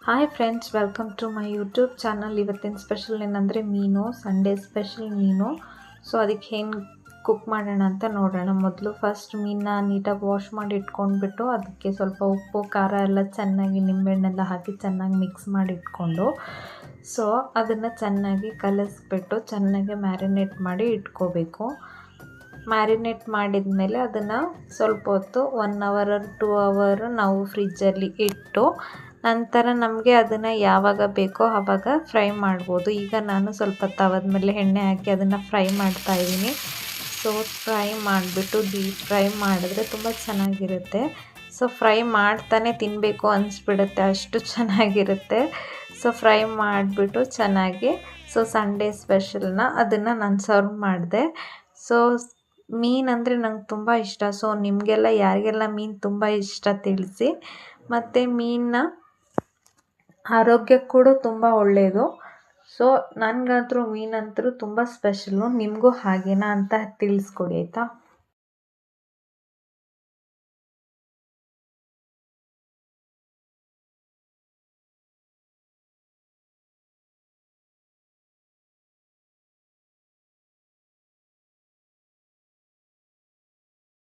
Hi friends, welcome to my YouTube channel. ಇವತ್ತಿನ special ಏನಂದರೆ ಮೀನು, ಸಂಡೇ ಸ್ಪೆಷಲ್ ಮೀನು. ಸೊ ಅದಕ್ಕೆ ಏನು ಕುಕ್ ಮಾಡೋಣ ಅಂತ ನೋಡೋಣ. ಮೊದಲು ಫಸ್ಟ್ ಮೀನನ್ನ ನೀಟಾಗಿ ವಾಶ್ ಮಾಡಿ ಇಟ್ಕೊಂಡ್ಬಿಟ್ಟು ಅದಕ್ಕೆ ಸ್ವಲ್ಪ ಉಪ್ಪು ಖಾರ ಎಲ್ಲ ಚೆನ್ನಾಗಿ ನಿಂಬೆಹಣ್ಣೆಲ್ಲ ಹಾಕಿ ಚೆನ್ನಾಗಿ ಮಿಕ್ಸ್ ಮಾಡಿ ಇಟ್ಕೊಂಡು, ಸೊ ಅದನ್ನು ಚೆನ್ನಾಗಿ ಕಲಿಸ್ಬಿಟ್ಟು ಚೆನ್ನಾಗಿ ಮ್ಯಾರಿನೇಟ್ ಮಾಡಿ ಇಟ್ಕೋಬೇಕು. ಮ್ಯಾರಿನೇಟ್ ಮಾಡಿದ ಮೇಲೆ ಅದನ್ನು ಸ್ವಲ್ಪ ಹೊತ್ತು 1 ಅವರ್ 2 ಅವರ್ ನಾವು ಫ್ರಿಜ್ಜಲ್ಲಿ ಇಟ್ಟು ನಂತರ ನಮಗೆ ಅದನ್ನು ಯಾವಾಗ ಬೇಕೋ ಆವಾಗ ಫ್ರೈ ಮಾಡ್ಬೋದು. ಈಗ ನಾನು ಸ್ವಲ್ಪ ತವದ ಮೇಲೆ ಎಣ್ಣೆ ಹಾಕಿ ಅದನ್ನು ಫ್ರೈ ಮಾಡ್ತಾಯಿದ್ದೀನಿ. ಸೊ ಫ್ರೈ ಮಾಡಿಬಿಟ್ಟು ಡೀಪ್ ಫ್ರೈ ಮಾಡಿದ್ರೆ ತುಂಬ ಚೆನ್ನಾಗಿರುತ್ತೆ. ಸೊ ಫ್ರೈ ಮಾಡ್ತಾನೆ ತಿನ್ನಬೇಕು ಅನಿಸ್ಬಿಡುತ್ತೆ, ಅಷ್ಟು ಚೆನ್ನಾಗಿರುತ್ತೆ. ಸೊ ಫ್ರೈ ಮಾಡಿಬಿಟ್ಟು ಚೆನ್ನಾಗಿ ಸಂಡೇ ಸ್ಪೆಷಲ್ನ ಅದನ್ನು ನಾನು ಸರ್ವ್ ಮಾಡಿದೆ. ಸೊ ಮೀನಂದರೆ ನಂಗೆ ತುಂಬ ಇಷ್ಟ. ಸೊ ನಿಮಗೆಲ್ಲ ಯಾರಿಗೆಲ್ಲ ಮೀನು ತುಂಬ ಇಷ್ಟ ತಿಳಿಸಿ. ಮತ್ತು ಮೀನನ್ನ ಆರೋಗ್ಯಕ್ಕೆ ಕೂಡ ತುಂಬ ಒಳ್ಳೆಯದು. ಸೊ ನನಗಂತೂ ಮೀನಂತೂ ತುಂಬ ಸ್ಪೆಷಲ್ಲು. ನಿಮಗೂ ಹಾಗೇನಾ ಅಂತ ತಿಳಿಸ್ಕೊಡಿ ಆಯಿತಾ.